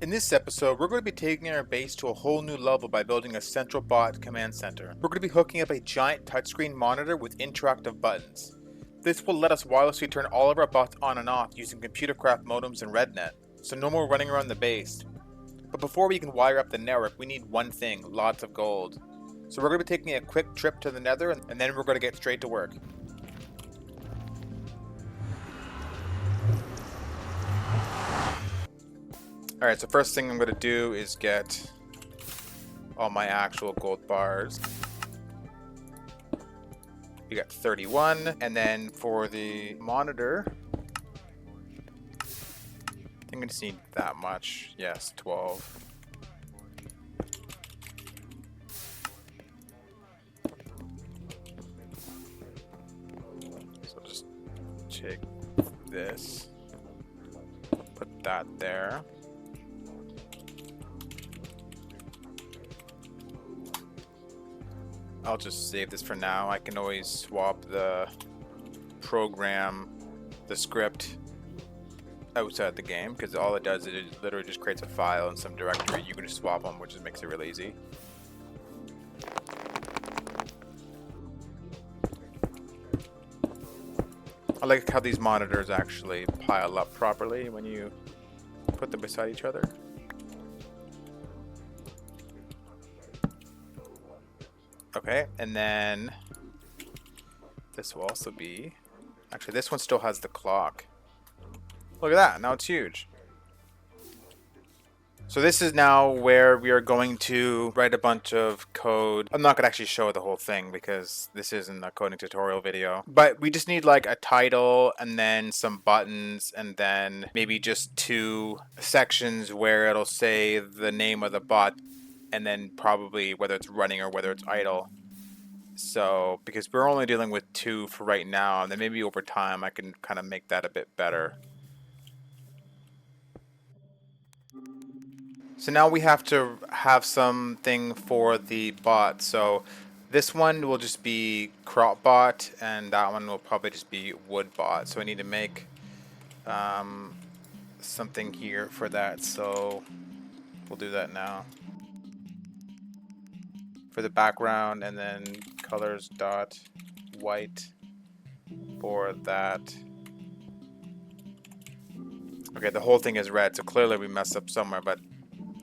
In this episode, we're going to be taking our base to a whole new level by building a central bot command center. We're going to be hooking up a giant touchscreen monitor with interactive buttons. This will let us wirelessly turn all of our bots on and off using ComputerCraft modems and Rednet, so no more running around the base. But before we can wire up the network, we need one thing: lots of gold. So we're going to be taking a quick trip to the Nether, and then we're going to get straight to work. Alright, so first thing I'm going to do is get all my actual gold bars. We got 31, and then for the monitor, I think I just need that much. Yes, 12. So just take this, put that there. I'll just save this for now. I can always swap the program, the script, outside the game, because all it does is it literally just creates a file in some directory. You can just swap them, which just makes it really easy. I like how these monitors actually pile up properly when you put them beside each other. Okay, and then this will also be... Actually, this one still has the clock. Look at that, now it's huge. So this is now where we are going to write a bunch of code. I'm not going to actually show the whole thing because this isn't a coding tutorial video. But we just need like a title and then some buttons and then maybe just 2 sections where it'll say the name of the bot and then probably whether it's running or whether it's idle. So, because we're only dealing with 2 for right now, and then maybe over time I can kind of make that a bit better. So now we have to have something for the bot. So this one will just be crop bot, and that one will probably just be wood bot. So I need to make something here for that. So we'll do that now. For the background, and then colors dot white for that. Okay, the whole thing is red, so clearly we messed up somewhere, but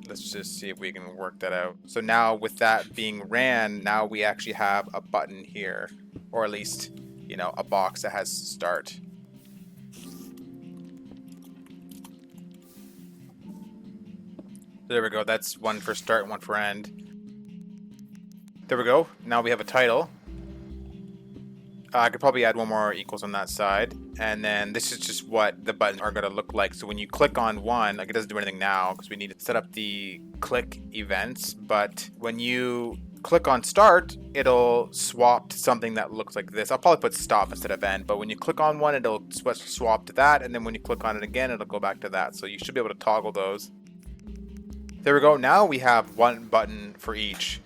let's just see if we can work that out. So now with that being ran, now we actually have a button here, or at least, you know, a box that has start. There we go, that's one for start and one for end. There we go. Now we have a title. I could probably add one more equals on that side. And then this is just what the buttons are going to look like. So when you click on one, like it doesn't do anything now because we need to set up the click events. But when you click on start, it'll swap to something that looks like this. I'll probably put stop instead of end. But when you click on one, it'll swap to that. And then when you click on it again, it'll go back to that. So you should be able to toggle those. There we go. Now we have one button for each.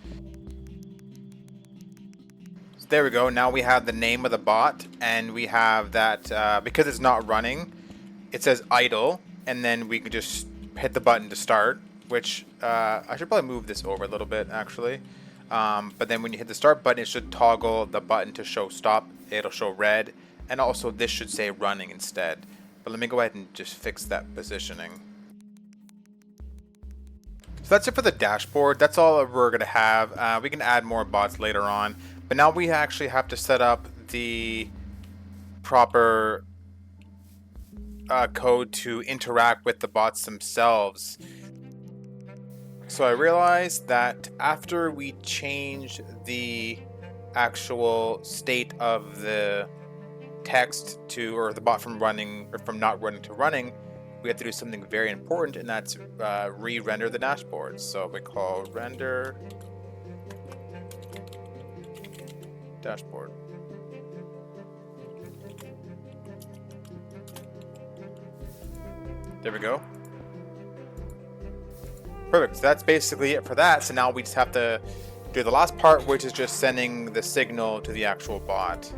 There we go. Now we have the name of the bot, and we have that because it's not running, it says idle, and then we can just hit the button to start, which I should probably move this over a little bit actually. But then when you hit the start button, it should toggle the button to show stop. It'll show red, and also this should say running instead. But let me go ahead and just fix that positioning. So that's it for the dashboard. That's all we're going to have. We can add more bots later on. But now we actually have to set up the proper code to interact with the bots themselves. So I realized that after we change the actual state of the text to, or the bot from running, or from not running to running, we have to do something very important, and that's re-render the dashboard. So we call render dashboard. There we go. Perfect. So that's basically it for that. So now we just have to do the last part, which is just sending the signal to the actual bot.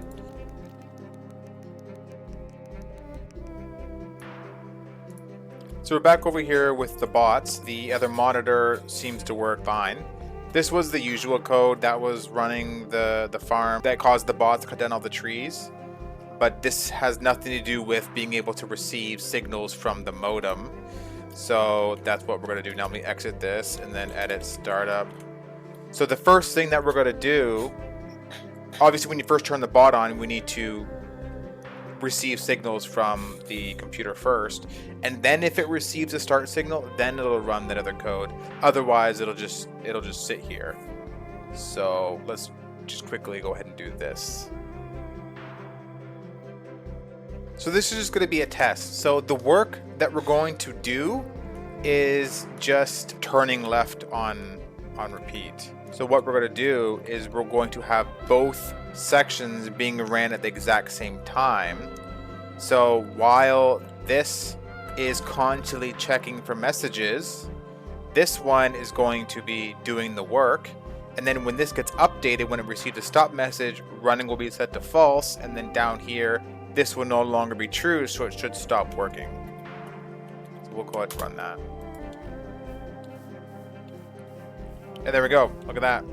So we're back over here with the bots. The other monitor seems to work fine. This was the usual code that was running the farm that caused the bots to cut down all the trees. But this has nothing to do with being able to receive signals from the modem. So that's what we're going to do. Now let me exit this and then edit startup. So the first thing that we're going to do, obviously when you first turn the bot on, we need to receive signals from the computer first, and then if it receives a start signal, then it'll run that other code. Otherwise it'll just sit here. So let's just quickly go ahead and do this. So this is just going to be a test. So the work that we're going to do is just turning left on repeat. So what we're going to do is we're going to have both sections being ran at the exact same time. So while this is constantly checking for messages, this one is going to be doing the work. And then when this gets updated, when it receives a stop message, running will be set to false. And then down here, this will no longer be true, so it should stop working. So we'll go ahead and run that. And there we go. Look at that.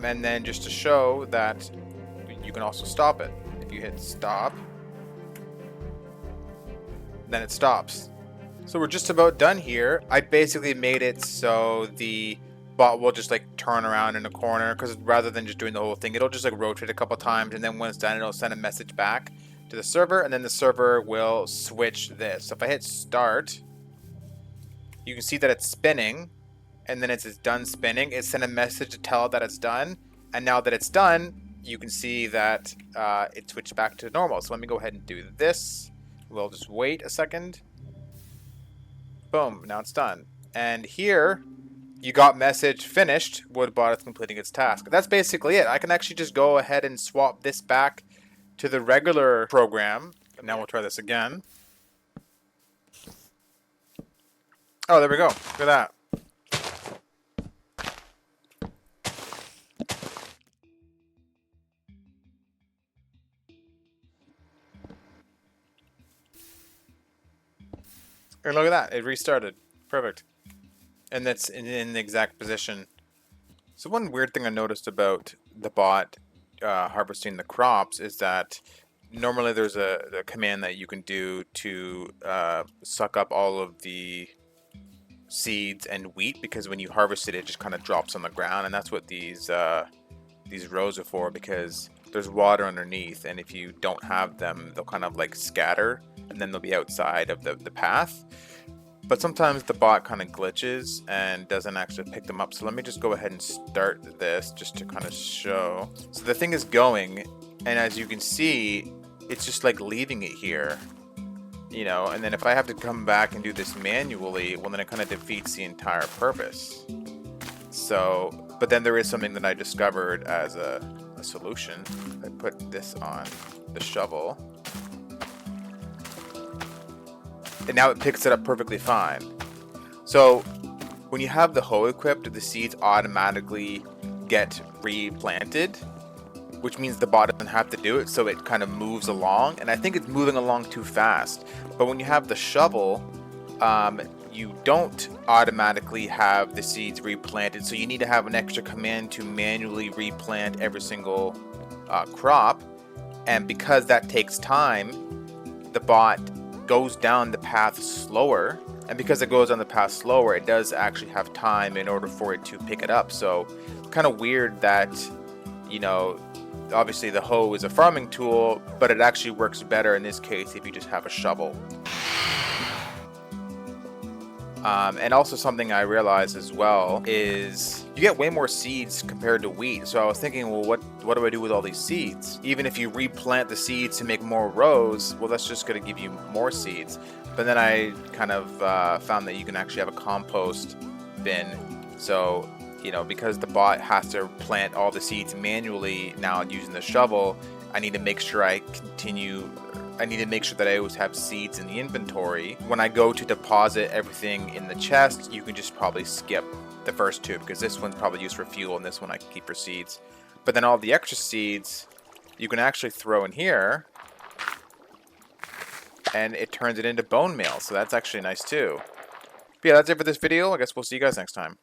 And then just to show that you can also stop it. If you hit stop, then it stops. So we're just about done here. I basically made it so the bot will just like turn around in a corner, because rather than just doing the whole thing, it'll just like rotate a couple times, and then when it's done, it'll send a message back to the server, and then the server will switch this. So if I hit start, you can see that it's spinning, and then it's done spinning. It sent a message to tell it that it's done, and now that it's done, you can see that it switched back to normal. So let me go ahead and do this. We'll just wait a second. Boom, now it's done. And here, you got message finished, Woodbot is completing its task. That's basically it. I can actually just go ahead and swap this back to the regular program. And now we'll try this again. Oh, there we go. Look at that. And look at that. It restarted. Perfect. And that's in the exact position. So one weird thing I noticed about the bot harvesting the crops is that normally there's a command that you can do to suck up all of the seeds and wheat, because when you harvest it, it just kind of drops on the ground, and that's what these rows are for, because there's water underneath, and if you don't have them, they'll kind of like scatter, and then they'll be outside of the path. But sometimes the bot kind of glitches and doesn't actually pick them up. So let me just go ahead and start this just to kind of show. So the thing is going, and as you can see, it's just like leaving it here, you know, and then if I have to come back and do this manually, well, then it kind of defeats the entire purpose. So, but then there is something that I discovered as a solution. I put this on the shovel, and now it picks it up perfectly fine. So when you have the hoe equipped, the seeds automatically get replanted, which means the bot doesn't have to do it, so it kind of moves along, and I think it's moving along too fast. But when you have the shovel, you don't automatically have the seeds replanted, so you need to have an extra command to manually replant every single crop, and because that takes time, the bot goes down the path slower, and because it goes on the path slower, it does actually have time in order for it to pick it up. So kind of weird that, you know, obviously the hoe is a farming tool, but it actually works better in this case if you just have a shovel. And also something I realized as well is you get way more seeds compared to wheat. So I was thinking, well, what do I do with all these seeds? Even if you replant the seeds to make more rows, well, that's just going to give you more seeds. But then I kind of found that you can actually have a compost bin. So, you know, because the bot has to plant all the seeds manually now using the shovel, I need to make sure that I always have seeds in the inventory. When I go to deposit everything in the chest, you can just probably skip the first two, because this one's probably used for fuel and this one I can keep for seeds. But then all the extra seeds you can actually throw in here, and it turns it into bone meal. So that's actually nice too. But yeah, that's it for this video. I guess we'll see you guys next time.